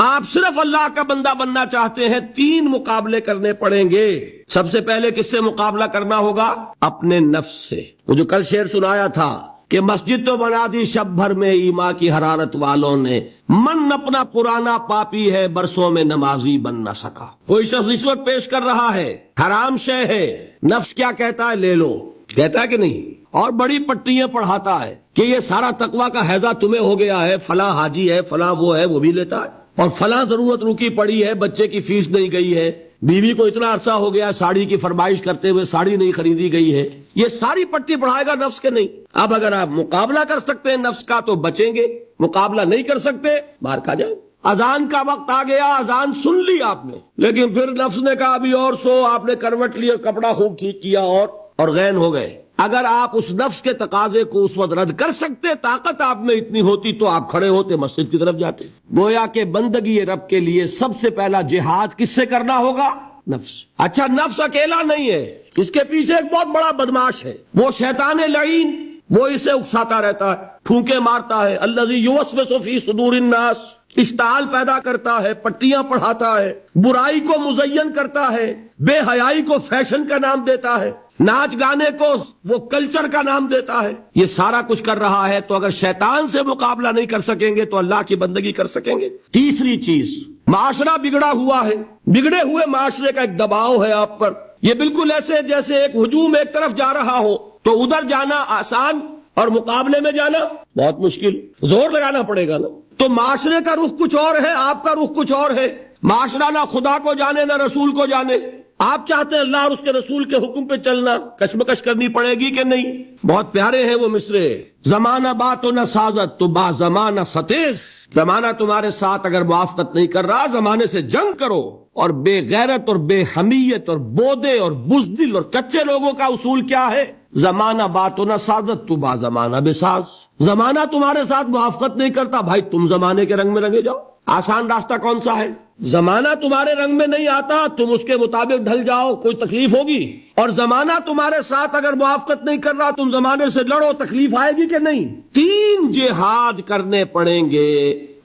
آپ صرف اللہ کا بندہ بننا چاہتے ہیں، 3 مقابلے کرنے پڑیں گے۔ سب سے پہلے کس سے مقابلہ کرنا ہوگا؟ اپنے نفس سے۔ وہ جو کل شعر سنایا تھا کہ مسجد تو بنا دی شب بھر میں ایما کی حرارت والوں نے، من اپنا پرانا پاپی ہے برسوں میں نمازی بن نہ سکا۔ کوئی شخص رشوت پیش کر رہا ہے، حرام شے ہے، نفس کیا کہتا ہے؟ لے لو، کہتا ہے کہ نہیں؟ اور بڑی پٹیاں پڑھاتا ہے کہ یہ سارا تقویٰ کا حیضہ تمہیں ہو گیا ہے، فلاں حاجی ہے، فلاں وہ ہے، وہ بھی لیتا ہے، اور فلاں ضرورت رکی پڑی ہے، بچے کی فیس نہیں گئی ہے، بیوی کو اتنا عرصہ ہو گیا ساڑی کی فرمائش کرتے ہوئے ساڑی نہیں خریدی گئی ہے، یہ ساری پٹی پڑھائے گا نفس کے نہیں۔ اب اگر آپ مقابلہ کر سکتے ہیں نفس کا تو بچیں گے، مقابلہ نہیں کر سکتے مار کھا جائیں۔ اذان کا وقت آ گیا، اذان سن لی آپ نے، لیکن پھر نفس نے کہا ابھی اور سو، آپ نے کروٹ لی اور کپڑا خوب ٹھیک کیا اور غین ہو گئے۔ اگر آپ اس نفس کے تقاضے کو اس وقت رد کر سکتے، طاقت آپ میں اتنی ہوتی تو آپ کھڑے ہوتے مسجد کی طرف جاتے۔ گویا کہ بندگی رب کے لیے سب سے پہلا جہاد کس سے کرنا ہوگا؟ نفس۔ اچھا نفس اکیلا نہیں ہے، اس کے پیچھے ایک بہت بڑا بدماش ہے، وہ شیطان لعین، وہ اسے اکساتا رہتا ہے، پھونکے مارتا ہے، الذی یوسوس فی صدور الناس، اشتعال پیدا کرتا ہے، پٹیاں پڑھاتا ہے، برائی کو مزین کرتا ہے، بے حیائی کو فیشن کا نام دیتا ہے، ناچ گانے کو وہ کلچر کا نام دیتا ہے، یہ سارا کچھ کر رہا ہے۔ تو اگر شیطان سے مقابلہ نہیں کر سکیں گے تو اللہ کی بندگی کر سکیں گے؟ تیسری چیز، معاشرہ بگڑا ہوا ہے، بگڑے ہوئے معاشرے کا ایک دباؤ ہے آپ پر، یہ بالکل ایسے جیسے ایک ہجوم ایک طرف جا رہا ہو تو ادھر جانا آسان اور مقابلے میں جانا بہت مشکل، زور لگانا پڑے گا نا۔ تو معاشرے کا رخ کچھ اور ہے، آپ کا رخ کچھ اور ہے، معاشرہ نہ خدا کو جانے نہ رسول کو جانے، آپ چاہتے ہیں اللہ اور اس کے رسول کے حکم پہ چلنا، کشمکش کرنی پڑے گی کہ نہیں؟ بہت پیارے ہیں وہ مصرے، زمانہ بات و نہ سازت تو با زمانہ ستیز، زمانہ تمہارے ساتھ اگر موافقت نہیں کر رہا زمانے سے جنگ کرو۔ اور بے غیرت اور بے حمیت اور بودے اور بزدل اور کچے لوگوں کا اصول کیا ہے؟ زمانہ بات و نہ سازت تو با زمانہ بے ساز، زمانہ تمہارے ساتھ موافقت نہیں کرتا، بھائی تم زمانے کے رنگ میں رنگے جاؤ۔ آسان راستہ کون سا ہے؟ زمانہ تمہارے رنگ میں نہیں آتا، تم اس کے مطابق ڈھل جاؤ، کوئی تکلیف ہوگی، اور زمانہ تمہارے ساتھ اگر موافقت نہیں کر رہا تم زمانے سے لڑو، تکلیف آئے گی کہ نہیں؟ 3 جہاد کرنے پڑیں گے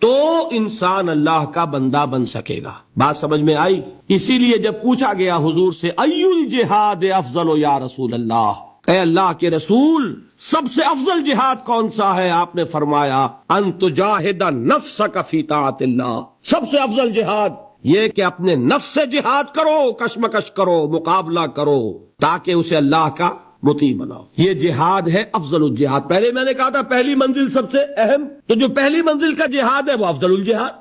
تو انسان اللہ کا بندہ بن سکے گا۔ بات سمجھ میں آئی؟ اسی لیے جب پوچھا گیا حضور سے ای الجہاد افضل یا رسول اللہ، اے اللہ کے رسول سب سے افضل جہاد کون سا ہے؟ آپ نے فرمایا ان تجاہد نفسک فی طاعت اللہ، سب سے افضل جہاد یہ کہ اپنے نفس سے جہاد کرو، کشمکش کرو، مقابلہ کرو، تاکہ اسے اللہ کا مطیع بناؤ۔ یہ جہاد ہے افضل الجہاد۔ پہلے میں نے کہا تھا پہلی منزل سب سے اہم، تو جو پہلی منزل کا جہاد ہے وہ افضل الجہاد۔